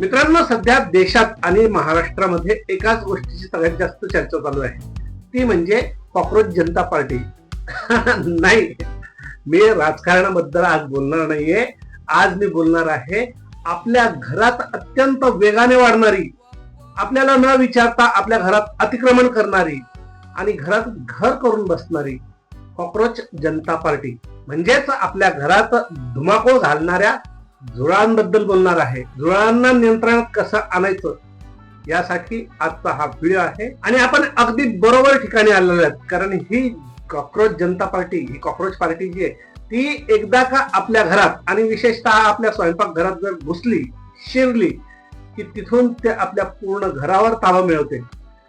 मित्रांनो, सध्या देशात आणि महाराष्ट्रामध्ये एकाच गोष्टीची सगळ्यात जास्त चर्चा चालू आहे, ती म्हणजे कॉक्रोच जनता पार्टी. नाही, मी राजकारणाबद्दल आज बोलणार नाहीये. आज मी बोलणार आहे आपल्या घरात अत्यंत वेगाने वाढणारी, आपल्याला न विचारता आपल्या घरात अतिक्रमण करणारी आणि घरात घर करून बसणारी कॉक्रोच जनता पार्टी, म्हणजेच आपल्या घरात धुमाकूळ घालणाऱ्या झुरळांबद्दल बोलणार आहे. झुरळांना नियंत्रणात कसं आणायचं यासाठी आजचा हा व्हिडिओ आहे. आणि आपण अगदी बरोबर ठिकाणी आलेलो आहोत, कारण ही कॉक्रोच जनता पार्टी, ही कॉक्रोच पार्टी जी आहे ती एकदा का आपल्या घरात आणि विशेषतः आपल्या स्वयंपाक घरात जर घुसली, शिरली की तिथून ते आपल्या पूर्ण घरावर ताबा मिळवते.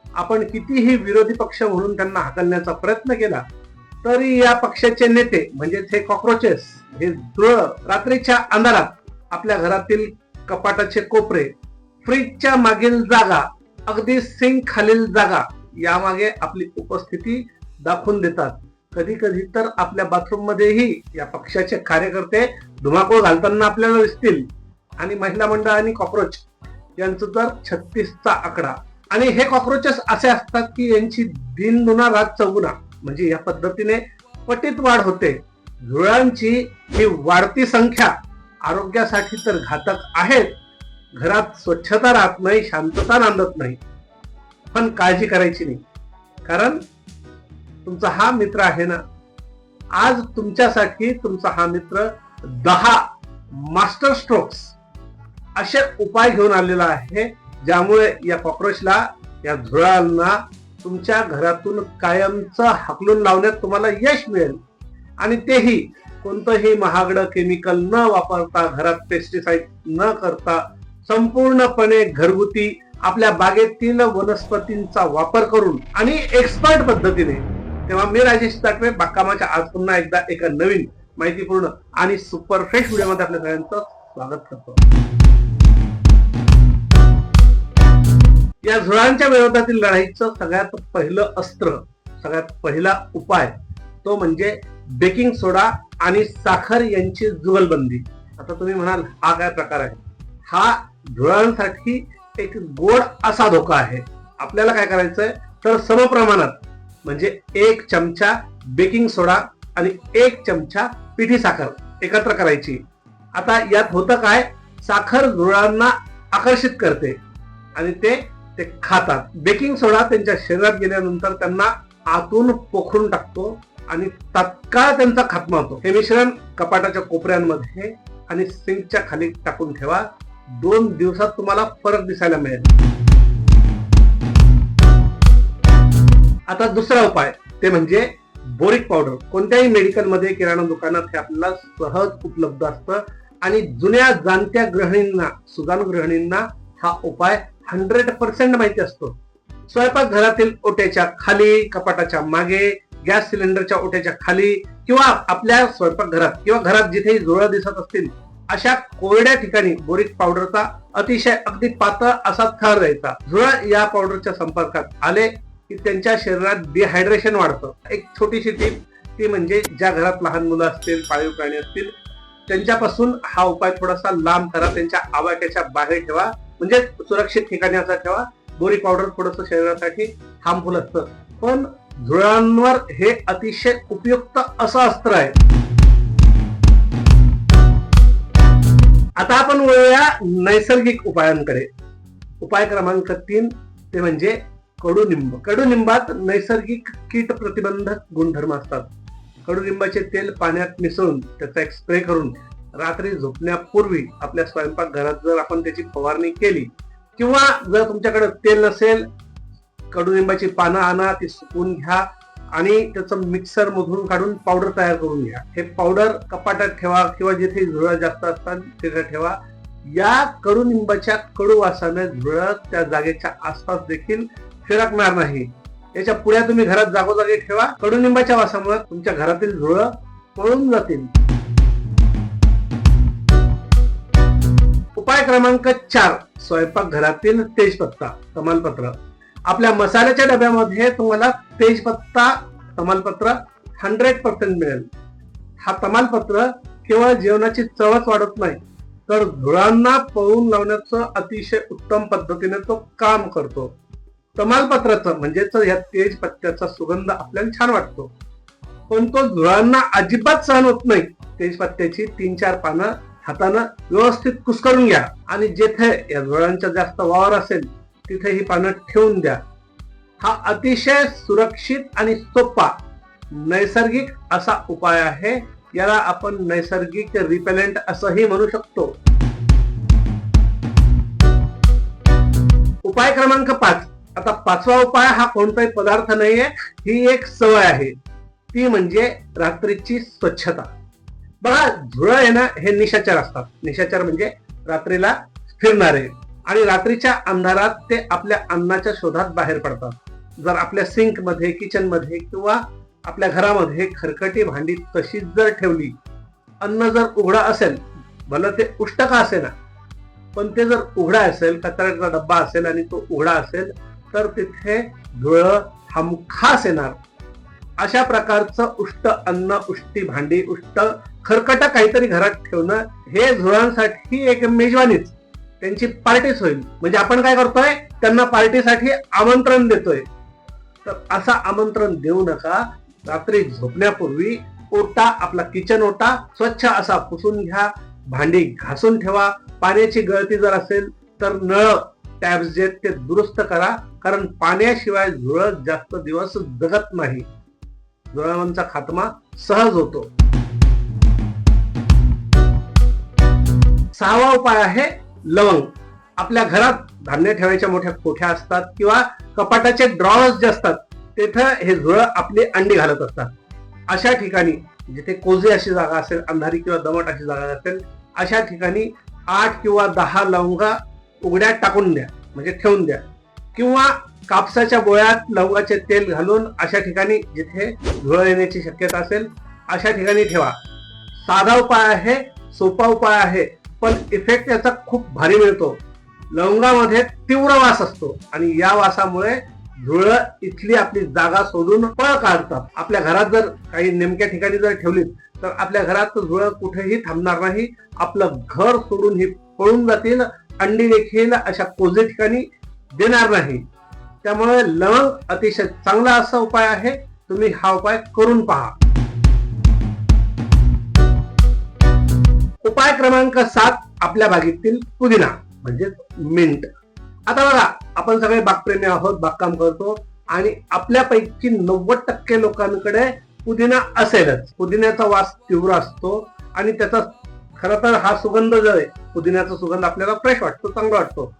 आपण कितीही विरोधी पक्ष म्हणून त्यांना हाकलण्याचा प्रयत्न केला तरी या पक्षाचे नेते म्हणजे हे कॉक्रोचेस, हे झुरळ रात्रीच्या अंधारात आपल्या घरातील कपाटाचे कोपरे, फ्रीजच्या मागील जागा, अगदी सिंक खालील जागा यामागे आपली उपस्थिती दाखवून देतात. कधी कधी तर आपल्या बाथरूम मध्येही या पक्षाचे कार्यकर्ते धुमाकूळ घालताना आपल्याला दिसतील. आणि महिला मंडळ आणि कॉक्रोच यांचं तर 36चा आकडा. आणि हे कॉक्रोचेस असे असतात की यांची दिन दुना रात चौगुना, म्हणजे या पद्धतीने पटीत वाढ होते. झुरळांची ही वाढती संख्या आरोग्यासाठी तर घातक आहेच, घरात स्वच्छता राहत नाही, शांतता नांदत नाही. पण काळजी करायची नाही, कारण तुमचा हा मित्र आहे ना. आज तुमच्यासाठी तुमचा हा मित्र 10 मास्टर स्ट्रोक्स असे उपाय घेऊन आलेला आहे, ज्यामुळे या कॉक्रोचला, या झुरळांना तुमच्या घरातून कायमचं हाकलून लावण्यात तुम्हाला यश मिळेल. आणि तेही कोणतंही महागडं केमिकल न वापरता, घरात पेस्टिसाइड न करता, संपूर्णपणे घरगुती आपल्या बागेतील वनस्पतींचा वापर करून आणि एक्सपर्ट पद्धतीने. तेव्हा मी राजेश ताटवे, बागकामाच्या आज पुन्हा एकदा एका नवीन माहितीपूर्ण आणि सुपर फ्रेश व्हिडिओमध्ये आपल्या सगळ्यांचं स्वागत करतो. या झुरळांच्या विरोधातील लढाईचं सगळ्यात पहिलं अस्त्र, सगळ्यात पहिला उपाय तो म्हणजे बेकिंग सोडा आणि साखर यांची जुगलबंदी. आता तुम्ही म्हणाल हा काय प्रकार आहे? हा झुरळांसाठी एक गोड असा धोका आहे. आपल्याला काय करायचंय तर समप्रमाणात, म्हणजे 1 चमचा बेकिंग सोडा आणि 1 चमचा पिठी साखर एकत्र करायची. आता यात होतं काय, साखर झुरळांना आकर्षित करते आणि ते खातात. बेकिंग सोडा त्यांच्या शरीरात गेल्यानंतर त्यांना आतून पोखरून टाकतो आणि तत्काळ त्यांचा खात्मा होतो. हे मिश्रण कपाटाच्या कोपऱ्यांमध्ये आणि सिंकच्या खाली टाकून ठेवा. 2 दिवसात तुम्हाला फरक दिसायला मिळेल. आता दुसरा उपाय ते म्हणजे बोरिक पावडर. कोणत्याही मेडिकल मध्ये, किराणा दुकानात हे आपल्याला सहज उपलब्ध असतं. आणि जुन्या जाणत्या गृहिणींना, सुजाण गृहिणींना हा उपाय 100% माहिती असतो. स्वयंपाक घरातील ओट्याच्या खाली, कपाटाच्या मागे, गॅस सिलेंडरच्या ओट्याच्या खाली किंवा आपल्या स्वयंपाक घरात किंवा घरात जिथे झुरळ दिसत असतील अशा कोरड्या ठिकाणी बोरिक पावडरचा अतिशय अगदी पातळ असा थर द्यायचा. झुरळ या पावडरच्या संपर्कात आले की त्यांच्या शरीरात डिहायड्रेशन वाढतं. एक छोटीशी टीप ती म्हणजे ज्या घरात लहान मुलं असतील, पाळीव प्राणी असतील, त्यांच्यापासून हा उपाय थोडासा लांब करा. त्यांच्या आवाक्याच्या बाहेर ठेवा, म्हणजे सुरक्षित ठिकाणी असा ठेवा. बोरिक पावडर थोडंसं शरीरासाठी हार्मफुल असतं, पण झुरळांवर हे अतिशय उपयुक्त असं अस्त्र आहे. आता आपण वळूया नैसर्गिक उपायांकडे. उपाय क्रमांक 3 ते म्हणजे कडुनिंब. कडुनिंबात नैसर्गिक कीट प्रतिबंधक गुणधर्म असतात. कडुनिंबाचे तेल पाण्यात मिसळून त्याचा एक स्प्रे करून रात्री झोपण्यापूर्वी आपल्या स्वयंपाक घरात जर आपण त्याची फवारणी केली, किंवा जर तुमच्याकडे तेल नसेल, कडुनिंबाची पानं आणा, ती सुकवून घ्या आणि त्याचं मिक्सर मधून काढून पावडर तयार करून घ्या. हे पावडर कपाटात ठेवा किंवा जिथे झुरळ जास्त असतात तिथे ठेवा. या कडुनिंबाच्या कडू वासाने झुरळ त्या जागेच्या आसपास देखील फिरकणार नाही. याच्या पुढ्या तुम्ही घरात जागोजागी ठेवा. कडुनिंबाच्या वासामुळे तुमच्या घरातील झुरळ पळून जातील. उपाय क्रमांक 4 स्वयंपाक घरातील तेजपत्ता, तमालपत्र. आपल्या मसाल्याच्या डब्यामध्ये तुम्हाला तेजपत्ता, तमालपत्र 100% मिळेल. हा तमालपत्र केवळ जेवणाची चवच वाढत नाही, तर झुरळांना पळून लावण्याचं अतिशय उत्तम पद्धतीने तो काम करतो. तमालपत्राचं म्हणजेच या तेज पत्त्याचा सुगंध आपल्याला छान वाटतो, पण तो झुरळांना अजिबात सहन होत नाही. तेजपत्त्याची 3-4 पानं हातानं व्यवस्थित कुस्करून घ्या आणि जेथे या झुरळांचा जास्त वावर असेल तिथे ही पानं ठेवून द्या. हा अतिशय सुरक्षित आणि सोपा नैसर्गिक असा उपाय आहे. याला आपण नैसर्गिक रिपेलेंट असंही म्हणू शकतो. उपाय क्रमांक 5. आता 5वा उपाय हा कोणताही पदार्थ नाहीये, ही एक सवय आहे. ती म्हणजे रात्रीची स्वच्छता. बघा, झुरळ आहे ना, हे निशाचर असतात. निशाचर म्हणजे रात्रीला फिरणारे, आणि रात्रीच्या अंधारात ते आपल्या अन्नाच्या शोधात बाहेर पडतात. जर आपल्या सिंक मध्ये, किचन मध्ये किंवा आपल्या घरामध्ये खरकटी भांडी तशीच जर ठेवली, अन्न जर उघडं असेल, भलं ते उष्ट का असेना, पण ते जर उघडा असेल, कचऱ्याचा डब्बा असेल आणि तो उघडा असेल, तर तिथे झुरळ हमखास येणार. अशा प्रकारचं उष्ट अन्न, उष्टी भांडी, उष्ट खरकट काहीतरी घरात ठेवणं हे झुरळांसाठी एक मेजवानीच, त्यांची पार्टीच होईल. म्हणजे आपण काय करतोय, त्यांना पार्टीसाठी आमंत्रण देतोय. तर असं आमंत्रण देऊ नका. रात्री झोपण्यापूर्वी ओटा, आपला किचन ओटा स्वच्छ असा पुसून घ्या, भांडी घासून ठेवा. पाण्याची गळती जर असेल तर नळ, टॅब्स जे ते दुरुस्त करा, कारण पाण्याशिवाय झुरळ जास्त दिवस जगत नाही. झुरळांचा खात्मा सहज होतो. 6वा उपाय आहे लवंग. आपल्या घरात धान्य ठेवायच्या मोठ्या कोठ्या असतात किंवा कपाटाचे ड्रॉवर्स जे असतात, तिथं हे झुरळ आपली अंडी घालत असतात. अशा ठिकाणी जिथे कोजी अशी जागा असेल, अंधारी किंवा दमट अशी जागा असेल, अशा ठिकाणी 8 किंवा 10 लवंगा उघड्या टाकून द्या, म्हणजे ठेवून द्या. किंवा कापसाच्या बोळ्यात लवंगाचे तेल घालून अशा ठिकाणी जिथे झुरळ येण्याची शक्यता असेल अशा ठिकाणी ठेवा. साधा उपाय आहे, सोपा उपाय आहे, पण इफेक्ट याचा खूप भारी मिळतो. लवंगामध्ये तीव्र वास असतो आणि या वासामुळे झुरळ इथली आपली जागा सोडून पळ काढतात. आपल्या घरात जर काही नेमक्या ठिकाणी जर ठेवली तर आपल्या घरात झुरळ कुठेही थांबणार नाही. आपलं घर सोडून ही पळून जातील. अंडी देखील अशा कोजे ठिकाणी देणार नाही. त्यामुळे लवंग अतिशय चांगला असा उपाय आहे. तुम्ही हा उपाय करून पहा. उपाय क्रमांक 7. आपल्या बागेतील पुदिना म्हणजे मिंट. आता बघा, आपण सगळे बागप्रेमी आहोत, बागकाम करतो, आणि आपल्यापैकी 90% लोकांकडे पुदिना असेलच. पुदिन्याचा वास तीव्र असतो आणि त्याचा खरं तर हा सुगंध जो आहे, पुदिन्याचा सुगंध आपल्याला फ्रेश वाटतो, चांगला वाटतो,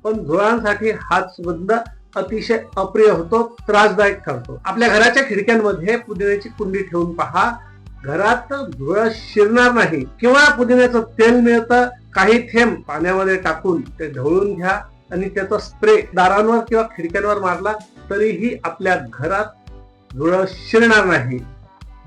पण झुरळांसाठी हा सुगंध अतिशय अप्रिय होतो, त्रासदायक ठरतो. आपल्या घराच्या खिडक्यांमध्ये पुदिन्याची कुंडी ठेवून पहा. घरात झुरळ शिरणार नाही. किंवा पुदिन्याचं तेल मिळतं, काही थेंब पाण्यामध्ये टाकून ते ढवळून घ्या आणि त्याचा स्प्रे दारांवर किंवा खिडक्यांवर मारला तरीही आपल्या घरात झुरळ शिरणार नाही.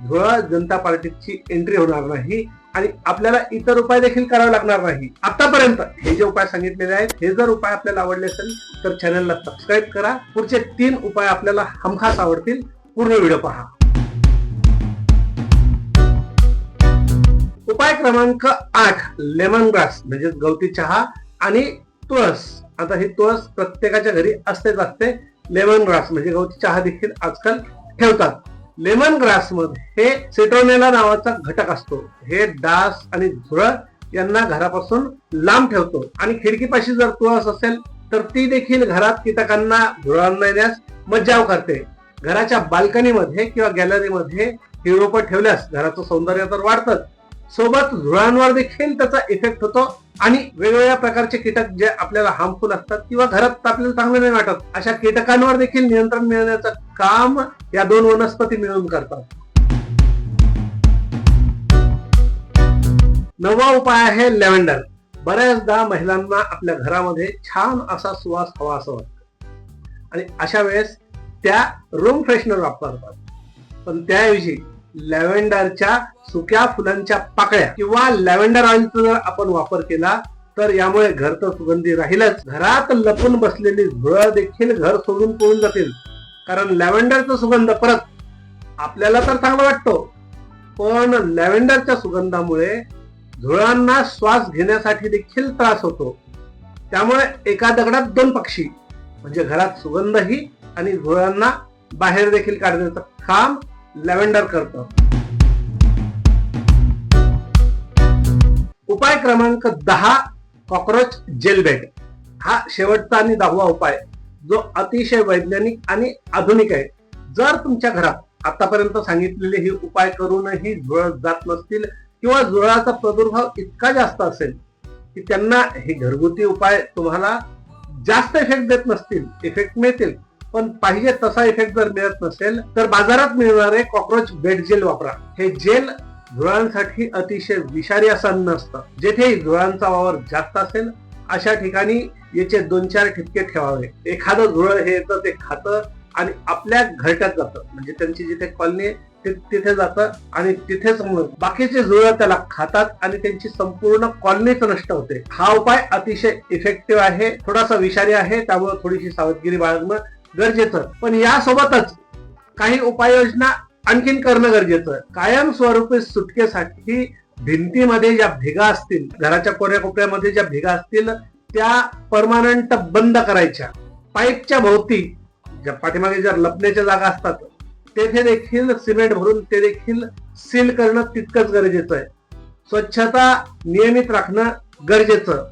झुरळ जनता पार्टीची एंट्री होणार नाही आणि आपल्याला इतर उपाय देखील करावे लागणार नाही. आतापर्यंत हे जे उपाय सांगितलेले आहेत, हे जर उपाय आपल्याला आवडले असेल तर चॅनलला सबस्क्राईब करा. पुढचे 3 उपाय आपल्याला हमखास आवडतील. पूर्ण व्हिडिओ पहा. उपाय क्रमांक 8. लेमन ग्रास म्हणजे गवती चहा आणि तुळस. आता ही तुळस प्रत्येकाच्या घरी असतेच असते. लेमन ग्रास म्हणजे गवती चहा देखील आजकाल ठेवतात. लेमन ग्रास मध्ये सिट्रोनेला नावाचा घटक असतो. हे डास आणि झुरळ यांना घरापासून लांब ठेवतो. आणि खिडकीपाशी जर तुळस असेल तर ती देखील घरात कीटकांना, झुरळांना येण्यास मज्जाव करते. घराच्या बाल्कनीमध्ये किंवा गॅलरीमध्ये ही रोपं ठेवल्यास घराचं सौंदर्य तर वाढतंच, सोबत झुरळांवर देखील त्याचा इफेक्ट होतो आणि वेगवेगळ्या प्रकारचे कीटक जे आपल्याला हार्मफुल असतात किंवा घरात आपल्याला चांगले नाही वाटत, अशा कीटकांवर देखील नियंत्रण मिळवण्याचं काम या 2 वनस्पती मिळून करतात. 9वा उपाय आहे लॅव्हेंडर. बऱ्याचदा महिलांना आपल्या घरामध्ये छान असा सुवास हवा असं वाटतं आणि अशा वेळेस त्या रूम फ्रेशनर वापरतात. पण त्याऐवजी लॅव्हेंडरच्या सुक्या फुलांच्या पाकळ्या किंवा लॅव्हेंडर ऑइलचा जर आपण वापर केला तर यामुळे घर तर सुगंधी राहीलच, घरात लपून बसलेली झुरळ देखील घर सोडून पळून जातील. कारण लॅव्हेंडरचा सुगंध परत आपल्याला तर चांगला वाटतो, पण लॅव्हेंडरच्या सुगंधामुळे झुरळांना श्वास घेण्यासाठी देखील त्रास होतो. त्यामुळे एका दगडात दोन पक्षी, म्हणजे घरात सुगंधही आणि झुरळांना बाहेर देखील काढण्याचं काम लॅव्हेंडर करतं. उपाय क्रमांक 10, कॉक्रोच जेल बेड. हा शेवटचा आणि 10वा उपाय, जो अतिशय वैज्ञानिक आणि आधुनिक आहे. जर तुमच्या घरात आतापर्यंत सांगितलेले हे उपाय करूनही झुरळ जात नसतील किंवा झुरळाचा प्रादुर्भाव इतका जास्त असेल की त्यांना हे घरगुती उपाय तुम्हाला जास्त इफेक्ट देत नसतील, इफेक्ट मिळतील पण पाहिजे तसा इफेक्ट जर मिळत नसेल, तर बाजारात मिळणारे कॉक्रोच बेड जेल वापरा. हे जेल झुरळांसाठी अतिशय विषारी असं अन्न असतं. जेथे झुरळांचा वावर जास्त असेल अशा ठिकाणी याचे 2-4 ठिपके ठेवावे. एखादं झुरळ हे येतं ते खातं आणि आपल्या घरट्यात जातं, म्हणजे त्यांची जिथे कॉलनी तिथे जातं आणि तिथेच बाकीचे झुरळ त्याला खातात आणि त्यांची संपूर्ण कॉलनीच नष्ट होते. हा उपाय अतिशय इफेक्टिव्ह आहे, थोडासा विषारी आहे, त्यामुळे थोडीशी सावधगिरी बाळगणं गरजेचं. पण यासोबतच काही उपाययोजना आणखीन करणं गरजेचं. कायमस्वरूपी सुटकेसाठी भिंतीमध्ये ज्या भेगा असतील, घराच्या कोण्याकोपऱ्यामध्ये ज्या भेगा असतील त्या परमानंट बंद करायच्या. पाईपच्या भोवती ज्या पाठीमागे ज्या लपण्याच्या जागा असतात तेथे देखील सिमेंट भरून ते देखील सील करणं तितकंच गरजेचं आहे. स्वच्छता नियमित राखणं गरजेचं.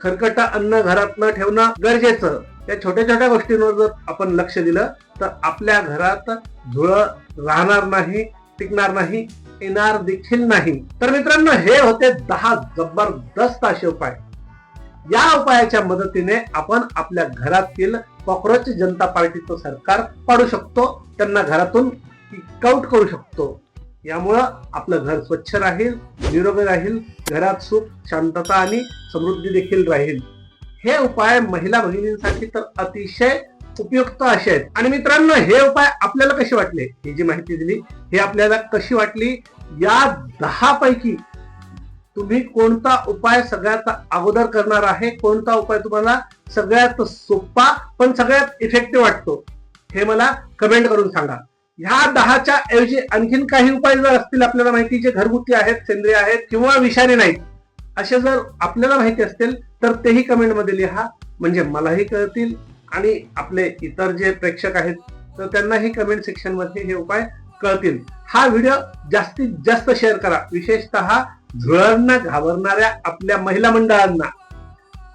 खरकट अन्न घरात न ठेवणं गरजेचं. या छोट्या छोट्या गोष्टींवर जर आपण लक्ष दिलं तर आपल्या घरात झुरळ राहणार नाही, टिकणार नाही, येणार देखील नाही. तर मित्रांनो, हे होते 10 जबरदस्त असे उपाय. या उपायाच्या मदतीने आपण आपल्या घरातील कॉक्रोच जनता पार्टीचं सरकार पाडू शकतो, त्यांना घरातून किकआउट करू शकतो. यामुळं आपलं घर स्वच्छ राहील, निरोगी राहील, घरात सुख, शांतता आणि समृद्धी देखील राहील. हे उपाय महिला भगिनींसाठी तर अतिशय उपयुक्त असे आहेत. आणि मित्रांनो, हे उपाय आपल्याला कसे वाटले, ही जी माहिती दिली हे आपल्याला कशी वाटली, या 10 पैकी तुम्ही कोणता उपाय सगळ्यात अगोदर करणार आहे, कोणता उपाय तुम्हाला सगळ्यात सोपा पण सगळ्यात इफेक्टिव्ह वाटतो, हे मला कमेंट करून सांगा. ह्या 10च्या ऐवजी आणखीन काही उपाय जर असतील आपल्याला माहिती, जे घरगुती आहेत, सेंद्रिय आहेत किंवा विषारी नाहीत, असे जर आपल्याला माहिती असतील तर तेही कमेंट मध्ये लिहा, म्हणजे मलाही कळतील आणि आपले इतर जे प्रेक्षक आहेत तर त्यांनाही कमेंट सेक्शन मध्ये हे उपाय कळतील. हा व्हिडिओ जास्तीत जास्त शेअर करा, विशेषतः झुरळांना घाबरणाऱ्या आपल्या महिला मंडळांना,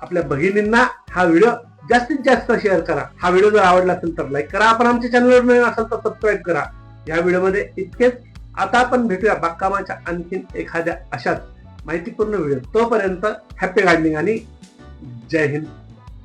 आपल्या भगिनींना हा व्हिडिओ जास्तीत जास्त शेअर करा. हा व्हिडिओ जर आवडला असेल तर लाईक करा. आपण आमच्या चॅनलवर नवीन असाल तर सबस्क्राईब करा. या व्हिडिओमध्ये इतकेच. आता आपण भेटूया बागकामाच्या आणखीन एखाद्या अशाच माहितीपूर्ण व्हिडिओ. तोपर्यंत हॅपी गार्डनिंग आणि जय हिंद.